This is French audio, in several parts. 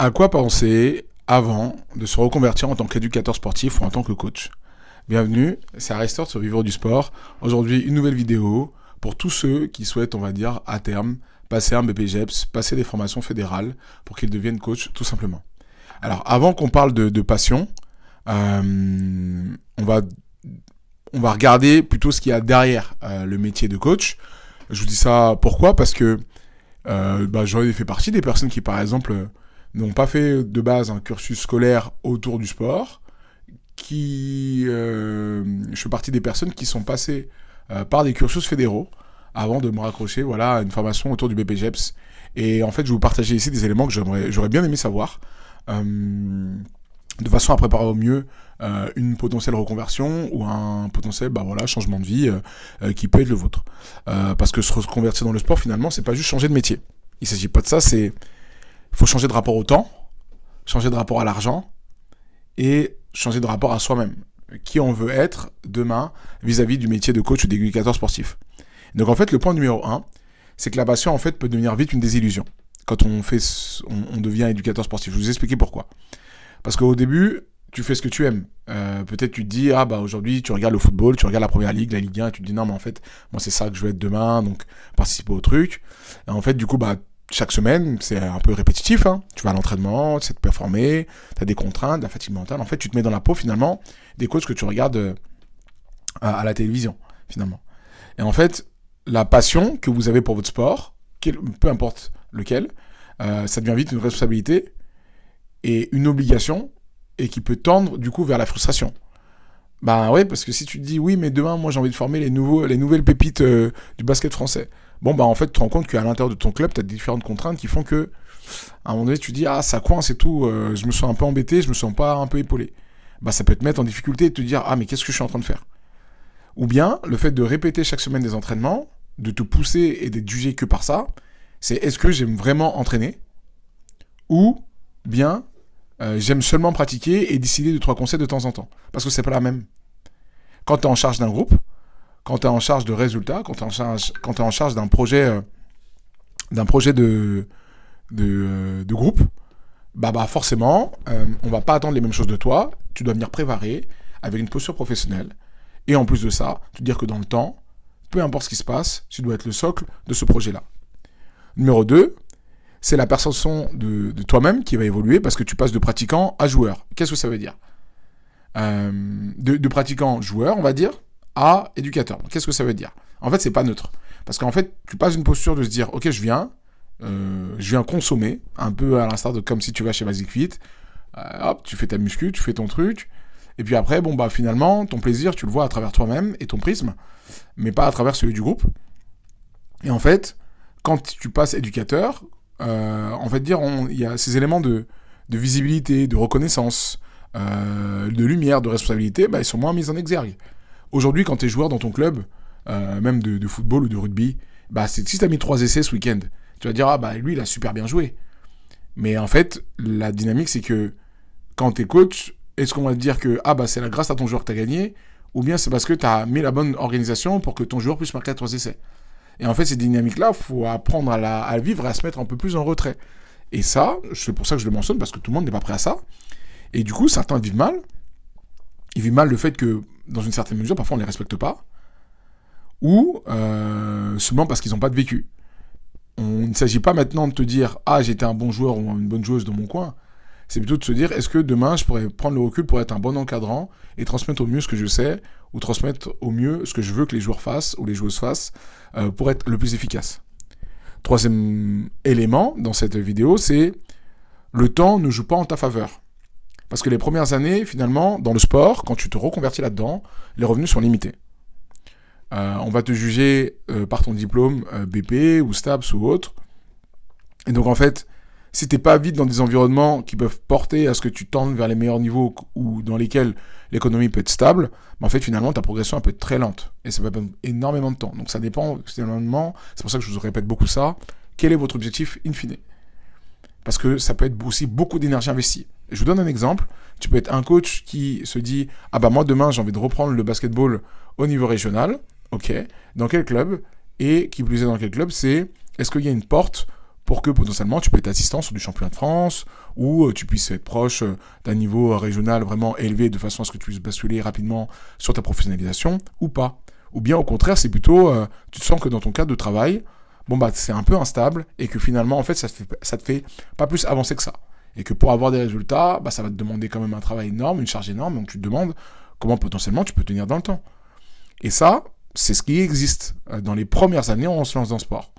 À quoi penser avant de se reconvertir en tant qu'éducateur sportif ou en tant que coach? Bienvenue, c'est Aristote sur Vivre du Sport. Aujourd'hui, une nouvelle vidéo pour tous ceux qui souhaitent, on va dire, à terme, passer un BPGEPS, passer des formations fédérales pour qu'ils deviennent coach, tout simplement. Alors, avant qu'on parle de passion, on va regarder plutôt ce qu'il y a derrière le métier de coach. Je vous dis ça pourquoi? Parce que j'en ai fait partie des personnes qui, par exemple, n'ont pas fait de base un cursus scolaire autour du sport, je fais partie des personnes qui sont passées par des cursus fédéraux avant de me raccrocher à une formation autour du BPGEPS. Et en fait, je vais vous partager ici des éléments que j'aurais bien aimé savoir, de façon à préparer au mieux une potentielle reconversion ou un potentiel changement de vie qui peut être le vôtre. Parce que se reconvertir dans le sport, finalement, c'est pas juste changer de métier. Il s'agit pas de ça, il faut changer de rapport au temps, changer de rapport à l'argent et changer de rapport à soi-même. Qui on veut être demain vis-à-vis du métier de coach ou d'éducateur sportif. Donc en fait, le point numéro 1, c'est que la passion en fait peut devenir vite une désillusion quand on devient éducateur sportif. Je vais vous expliquer pourquoi. Parce qu'au début, tu fais ce que tu aimes. Peut-être tu te dis, aujourd'hui tu regardes le football, tu regardes la première ligue, la Ligue 1, et tu te dis non mais en fait, moi c'est ça que je veux être demain, donc participer au truc. Et en fait, du coup, chaque semaine, c'est un peu répétitif, hein. Tu vas à l'entraînement, tu sais te performer, tu as des contraintes, de la fatigue mentale. En fait, tu te mets dans la peau, finalement, des coachs que tu regardes à la télévision, finalement. Et en fait, la passion que vous avez pour votre sport, peu importe lequel, ça devient vite une responsabilité et une obligation, et qui peut tendre, du coup, vers la frustration. Oui, parce que si tu te dis, oui, mais demain, moi, j'ai envie de former les nouvelles pépites du basket français. En fait, tu te rends compte qu'à l'intérieur de ton club, tu as différentes contraintes qui font que, à un moment donné, tu dis, ça coince et tout, je me sens un peu embêté, je me sens pas un peu épaulé. Ça peut te mettre en difficulté et te dire, mais qu'est-ce que je suis en train de faire? Ou bien, le fait de répéter chaque semaine des entraînements, de te pousser et d'être jugé que par ça, c'est est-ce que j'aime vraiment entraîner? Ou bien, j'aime seulement pratiquer et décider de 3 conseils de temps en temps. Parce que c'est pas la même. Quand tu es en charge d'un groupe, quand tu es en charge de résultats, quand tu es en charge d'un projet, de groupe, forcément, on va pas attendre les mêmes choses de toi. Tu dois venir préparer avec une posture professionnelle. Et en plus de ça, te dire que dans le temps, peu importe ce qui se passe, tu dois être le socle de ce projet-là. Numéro 2, c'est la perception de toi-même qui va évoluer parce que tu passes de pratiquant à joueur. Qu'est-ce que ça veut dire? De pratiquant joueur, on va dire, à éducateur. Qu'est-ce que ça veut dire? En fait, c'est pas neutre. Parce qu'en fait, tu passes d'une posture de se dire, ok, je viens consommer, un peu à l'instar de comme si tu vas chez Basic Fit, tu fais ta muscu, tu fais ton truc, et puis après, finalement, ton plaisir, tu le vois à travers toi-même et ton prisme, mais pas à travers celui du groupe. Et en fait, quand tu passes éducateur, il y a ces éléments de visibilité, de reconnaissance, de lumière, de responsabilité, ils sont moins mis en exergue. Aujourd'hui, quand tu es joueur dans ton club, même de football ou de rugby, si tu as mis 3 essais ce week-end, tu vas dire, lui, il a super bien joué. Mais en fait, la dynamique, c'est que quand tu es coach, est-ce qu'on va te dire que c'est grâce à ton joueur que tu as gagné, ou bien c'est parce que tu as mis la bonne organisation pour que ton joueur puisse marquer 3 essais. Et en fait, ces dynamiques-là, il faut apprendre à vivre et à se mettre un peu plus en retrait. Et ça, c'est pour ça que je le mentionne, parce que tout le monde n'est pas prêt à ça. Et du coup, certains vivent mal. Ils vivent mal le fait que, dans une certaine mesure, parfois on ne les respecte pas. Ou seulement parce qu'ils n'ont pas de vécu. Il ne s'agit pas maintenant de te dire « j'étais un bon joueur ou une bonne joueuse dans mon coin ». C'est plutôt de se dire « Est-ce que demain, je pourrais prendre le recul pour être un bon encadrant et transmettre au mieux ce que je sais ou transmettre au mieux ce que je veux que les joueurs fassent ou les joueuses fassent pour être le plus efficace ». Troisième élément dans cette vidéo, c'est le temps ne joue pas en ta faveur. Parce que les premières années, finalement, dans le sport, quand tu te reconvertis là-dedans, les revenus sont limités. On va te juger par ton diplôme BP ou STAPS ou autre. Et donc, en fait, si tu n'es pas vite dans des environnements qui peuvent porter à ce que tu tendes vers les meilleurs niveaux ou dans lesquels l'économie peut être stable, en fait, finalement, ta progression peut être très lente. Et ça va prendre énormément de temps. Donc, ça dépend, finalement, c'est pour ça que je vous répète beaucoup ça, quel est votre objectif in fine? Parce que ça peut être aussi beaucoup d'énergie investie. Je vous donne un exemple. Tu peux être un coach qui se dit « moi, demain, j'ai envie de reprendre le basketball au niveau régional. » Ok. Dans quel club? Et qui plus est dans quel club? C'est est-ce qu'il y a une porte pour que potentiellement tu peux être assistant sur du championnat de France ou tu puisses être proche d'un niveau régional vraiment élevé de façon à ce que tu puisses basculer rapidement sur ta professionnalisation ou pas. Ou bien au contraire, c'est plutôt, tu te sens que dans ton cadre de travail, c'est un peu instable et que finalement, en fait, ça te fait pas plus avancer que ça. Et que pour avoir des résultats, ça va te demander quand même un travail énorme, une charge énorme, donc tu te demandes comment potentiellement tu peux tenir dans le temps. Et ça, c'est ce qui existe dans les premières années où on se lance dans le sport.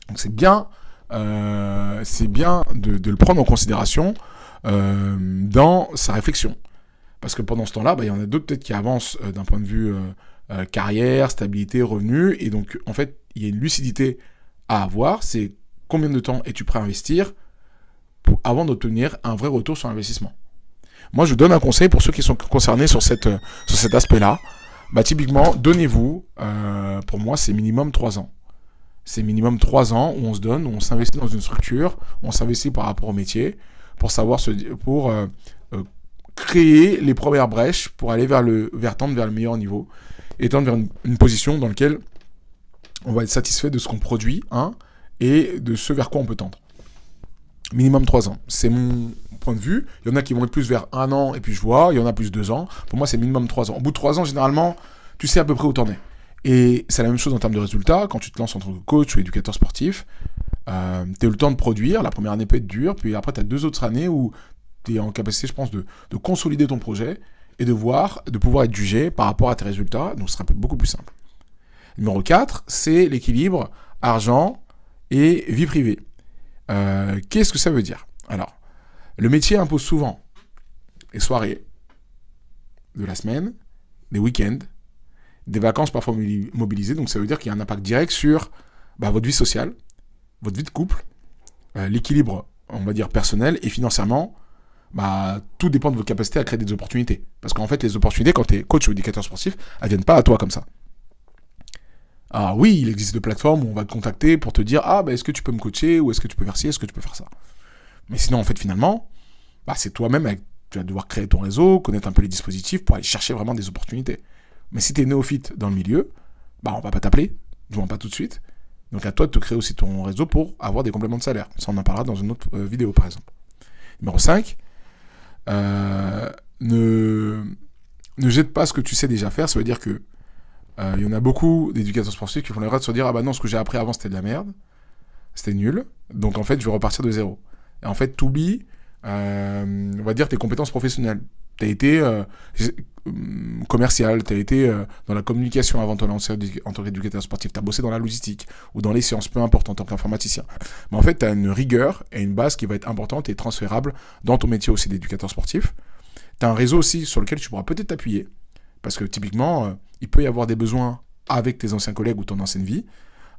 Donc c'est bien de le prendre en considération dans sa réflexion. Parce que pendant ce temps-là, il y en a d'autres peut-être qui avancent d'un point de vue carrière, stabilité, revenus. Et donc, en fait, il y a une lucidité à avoir. C'est combien de temps es-tu prêt à investir avant d'obtenir un vrai retour sur investissement. Moi, je donne un conseil pour ceux qui sont concernés sur cet aspect-là. Typiquement, donnez-vous, pour moi, c'est minimum 3 ans. C'est minimum 3 ans où on se donne, où on s'investit dans une structure, où on s'investit par rapport au métier, pour créer les premières brèches pour aller tendre vers le meilleur niveau et tendre vers une position dans laquelle on va être satisfait de ce qu'on produit et de ce vers quoi on peut tendre. Minimum 3 ans. C'est mon point de vue. Il y en a qui vont être plus vers 1 an et puis je vois. Il y en a plus 2 ans. Pour moi, c'est minimum 3 ans. Au bout de 3 ans, généralement, tu sais à peu près où t'en es. Et c'est la même chose en termes de résultats. Quand tu te lances en tant que coach ou éducateur sportif, tu as eu le temps de produire. La première année peut être dure. Puis après, tu as 2 autres années où tu es en capacité, je pense, de consolider ton projet et de pouvoir être jugé par rapport à tes résultats. Donc, ce sera beaucoup plus simple. Numéro 4, c'est l'équilibre argent et vie privée. Qu'est-ce que ça veut dire ? Alors, le métier impose souvent les soirées de la semaine, des week-ends, des vacances parfois mobilisées. Donc, ça veut dire qu'il y a un impact direct sur votre vie sociale, votre vie de couple, l'équilibre, on va dire, personnel et financièrement. Tout dépend de vos capacités à créer des opportunités. Parce qu'en fait, les opportunités, quand tu es coach ou éducateur sportif, elles viennent pas à toi comme ça. Alors oui, il existe des plateformes où on va te contacter pour te dire est-ce que tu peux me coacher ou est-ce que tu peux faire ci, est-ce que tu peux faire ça. Mais sinon, en fait, finalement, c'est toi-même, tu vas devoir créer ton réseau, connaître un peu les dispositifs pour aller chercher vraiment des opportunités. Mais si tu es néophyte dans le milieu, on va pas t'appeler, du moins pas tout de suite. Donc à toi de te créer aussi ton réseau pour avoir des compléments de salaire. Ça, on en parlera dans une autre vidéo, par exemple. Numéro 5, ne jette pas ce que tu sais déjà faire. Ça veut dire que il y en a beaucoup d'éducateurs sportifs qui font l'erreur de se dire non, ce que j'ai appris avant c'était de la merde, c'était nul, donc en fait je vais repartir de zéro. Et en fait t'oublies, on va dire, tes compétences professionnelles. T'as été commercial, t'as été dans la communication avant de te lancer en tant qu'éducateur sportif, t'as bossé dans la logistique ou dans les sciences, peu importe, en tant qu'informaticien. Mais en fait t'as une rigueur et une base qui va être importante et transférable dans ton métier aussi d'éducateur sportif. T'as un réseau aussi sur lequel tu pourras peut-être t'appuyer. Parce que typiquement, il peut y avoir des besoins avec tes anciens collègues ou ton ancienne vie.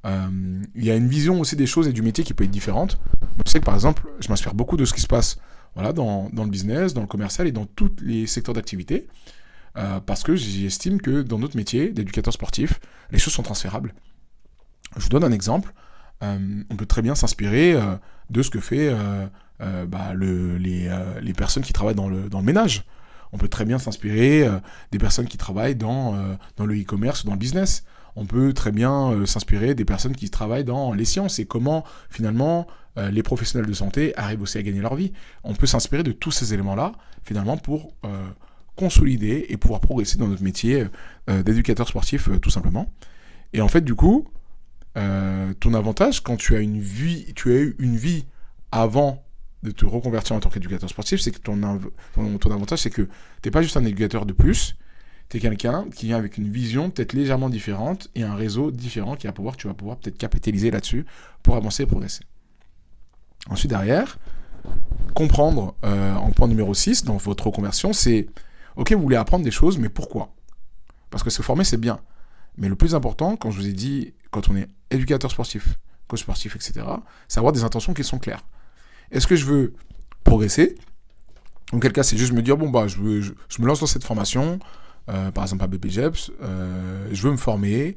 Il y a une vision aussi des choses et du métier qui peut être différente. Moi, je sais que par exemple, je m'inspire beaucoup de ce qui se passe dans le business, dans le commercial et dans tous les secteurs d'activité. Parce que j'estime que dans notre métier d'éducateur sportif, les choses sont transférables. Je vous donne un exemple. On peut très bien s'inspirer de ce que fait les personnes qui travaillent dans le ménage. On peut très bien s'inspirer des personnes qui travaillent dans le e-commerce ou dans le business. On peut très bien s'inspirer des personnes qui travaillent dans les sciences et comment, finalement, les professionnels de santé arrivent aussi à gagner leur vie. On peut s'inspirer de tous ces éléments-là, finalement, pour consolider et pouvoir progresser dans notre métier d'éducateur sportif, tout simplement. Et en fait, du coup, ton avantage, quand tu as eu une vie avant de te reconvertir en tant qu'éducateur sportif, c'est que ton avantage, c'est que t'es pas juste un éducateur de plus, t'es quelqu'un qui vient avec une vision peut-être légèrement différente et un réseau différent tu vas pouvoir peut-être capitaliser là-dessus pour avancer et progresser. Ensuite, derrière, comprendre en point numéro 6 dans votre reconversion, c'est ok, vous voulez apprendre des choses, mais pourquoi ? Parce que se former, c'est bien. Mais le plus important, quand je vous ai dit, quand on est éducateur sportif, coach sportif, etc., c'est avoir des intentions qui sont claires. Est-ce que je veux progresser ? En quel cas, c'est juste me dire, je me lance dans cette formation, par exemple à BPGEPS, je veux me former,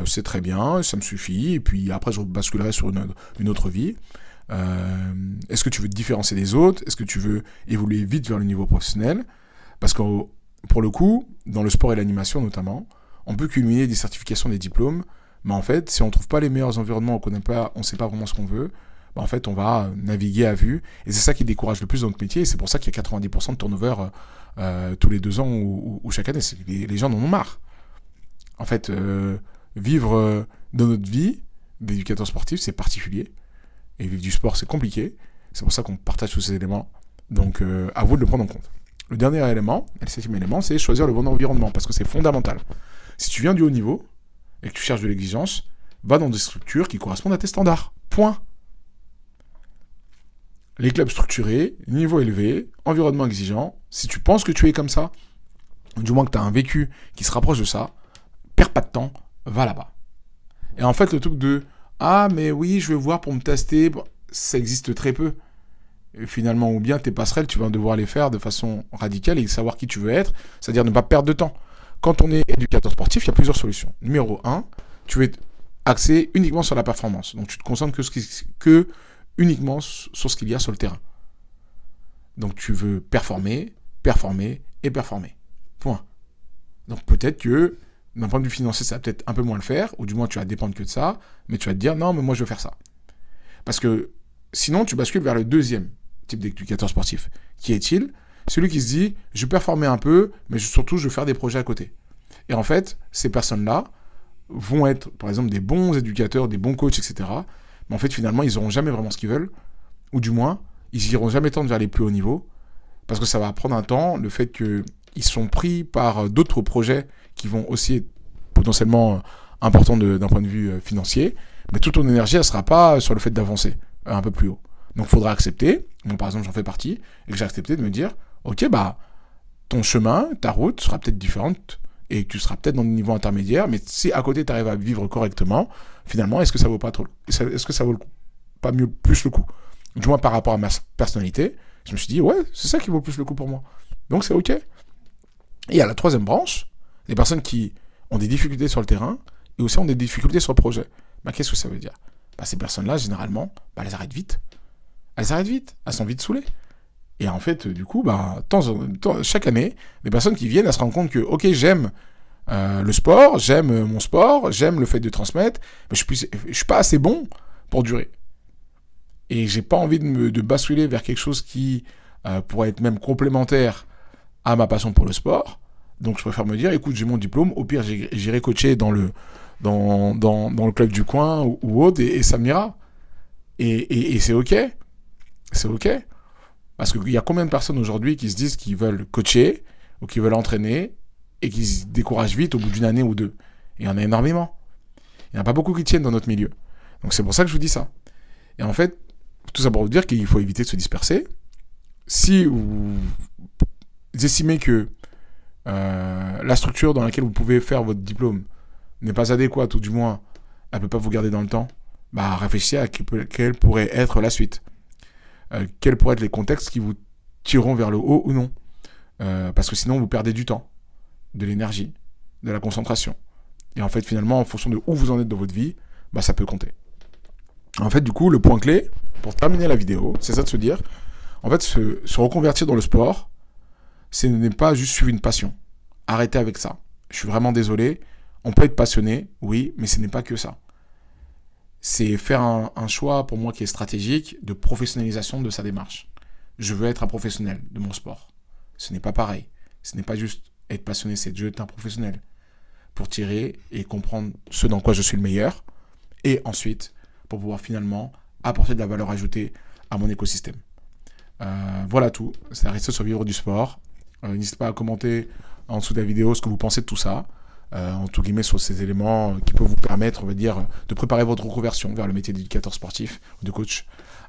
c'est très bien, ça me suffit, et puis après je basculerai sur une autre vie. Est-ce que tu veux te différencier des autres ? Est-ce que tu veux évoluer vite vers le niveau professionnel ? Parce que pour le coup, dans le sport et l'animation notamment, on peut culminer des certifications, des diplômes, mais en fait, si on ne trouve pas les meilleurs environnements, on ne sait pas vraiment ce qu'on veut, bah, en fait, on va naviguer à vue. Et c'est ça qui décourage le plus dans notre métier. Et c'est pour ça qu'il y a 90% de turnover tous les 2 ans ou chaque année. Les gens en ont marre. En fait, vivre dans notre vie d'éducateur sportif, c'est particulier. Et vivre du sport, c'est compliqué. C'est pour ça qu'on partage tous ces éléments. Donc, à vous de le prendre en compte. Le dernier élément, et le 7e élément, c'est choisir le bon environnement, parce que c'est fondamental. Si tu viens du haut niveau et que tu cherches de l'exigence, va dans des structures qui correspondent à tes standards. Point. Les clubs structurés, niveau élevé, environnement exigeant, si tu penses que tu es comme ça, du moins que tu as un vécu qui se rapproche de ça, perds pas de temps, va là-bas. Et en fait, le truc de « Ah, mais oui, je vais voir pour me tester », ça existe très peu. Et finalement, ou bien tes passerelles, tu vas devoir les faire de façon radicale et savoir qui tu veux être, c'est-à-dire ne pas perdre de temps. Quand on est éducateur sportif, il y a plusieurs solutions. Numéro 1, tu veux être axé uniquement sur la performance. Donc tu te concentres que uniquement sur ce qu'il y a sur le terrain. Donc tu veux performer, performer et performer. Point. Donc peut-être que d'un point de vue financier, ça va peut-être un peu moins le faire, ou du moins tu vas dépendre que de ça, mais tu vas te dire non, mais moi je veux faire ça. Parce que sinon tu bascules vers le deuxième type d'éducateur sportif. Qui est-il ? Celui qui se dit je vais performer un peu, mais surtout je vais faire des projets à côté. Et en fait, ces personnes-là vont être, par exemple, des bons éducateurs, des bons coachs, etc. Mais en fait, finalement, ils n'auront jamais vraiment ce qu'ils veulent, ou du moins, ils n'iront jamais tendre vers les plus hauts niveaux, parce que ça va prendre un temps, le fait qu'ils sont pris par d'autres projets qui vont aussi être potentiellement importants d'un point de vue financier, mais toute ton énergie, elle ne sera pas sur le fait d'avancer un peu plus haut. Donc, il faudra accepter, moi par exemple, j'en fais partie, et que j'ai accepté de me dire, ok, bah, ton chemin, ta route sera peut-être différente, et que tu seras peut-être dans le niveau intermédiaire, mais si à côté tu arrives à vivre correctement, finalement, est-ce que ça vaut pas trop, est-ce que ça vaut pas mieux plus le coup ? Du moins par rapport à ma personnalité, je me suis dit ouais, c'est ça qui vaut plus le coup pour moi. Donc c'est ok. Et il y a la troisième branche, les personnes qui ont des difficultés sur le terrain et aussi ont des difficultés sur le projet. Bah, qu'est-ce que ça veut dire ? Bah, ces personnes-là, généralement, bah, elles arrêtent vite. Elles sont vite saoulées. Et en fait, du coup, bah, chaque année, les personnes qui viennent, elles se rendent compte que, ok, j'aime le sport, j'aime mon sport, j'aime le fait de transmettre, mais je suis pas assez bon pour durer. Et j'ai pas envie de basculer vers quelque chose qui pourrait être même complémentaire à ma passion pour le sport. Donc je préfère me dire, écoute, j'ai mon diplôme, au pire, j'irai coacher dans le club du coin ou autre, et ça m'ira. Et c'est ok. C'est ok. Parce qu'il y a combien de personnes aujourd'hui qui se disent qu'ils veulent coacher ou qui veulent entraîner et qui se découragent vite au bout d'une année ou deux. Et il y en a énormément. Il n'y en a pas beaucoup qui tiennent dans notre milieu. Donc c'est pour ça que je vous dis ça. Et en fait, tout ça pour vous dire qu'il faut éviter de se disperser. Si vous estimez que la structure dans laquelle vous pouvez faire votre diplôme n'est pas adéquate, ou du moins elle ne peut pas vous garder dans le temps, bah réfléchissez à quelle pourrait être la suite. Quels pourraient être les contextes qui vous tireront vers le haut ou non. Parce que sinon vous perdez du temps, de l'énergie, de la concentration. Et en fait finalement en fonction de où vous en êtes dans votre vie, bah ça peut compter. En fait du coup le point clé pour terminer la vidéo, c'est ça de se dire, en fait se reconvertir dans le sport, ce n'est pas juste suivre une passion. Arrêtez avec ça. Je suis vraiment désolé, on peut être passionné, oui, mais ce n'est pas que ça. C'est faire un choix pour moi qui est stratégique de professionnalisation de sa démarche. Je veux être un professionnel de mon sport. Ce n'est pas pareil. Ce n'est pas juste être passionné, c'est je veux être un professionnel pour tirer et comprendre ce dans quoi je suis le meilleur et ensuite pour pouvoir finalement apporter de la valeur ajoutée à mon écosystème. Voilà tout. Ça reste sur Vivre du sport. N'hésitez pas à commenter en dessous de la vidéo ce que vous pensez de tout ça. Entre guillemets sur ces éléments qui peuvent vous permettre, on va dire, de préparer votre reconversion vers le métier d'éducateur sportif ou de coach.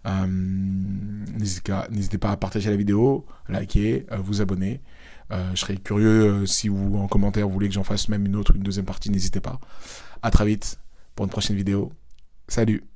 N'hésitez pas à partager la vidéo, liker, vous abonner. Je serais curieux si vous, en commentaire, vous voulez que j'en fasse même une deuxième partie, n'hésitez pas. À très vite pour une prochaine vidéo. Salut!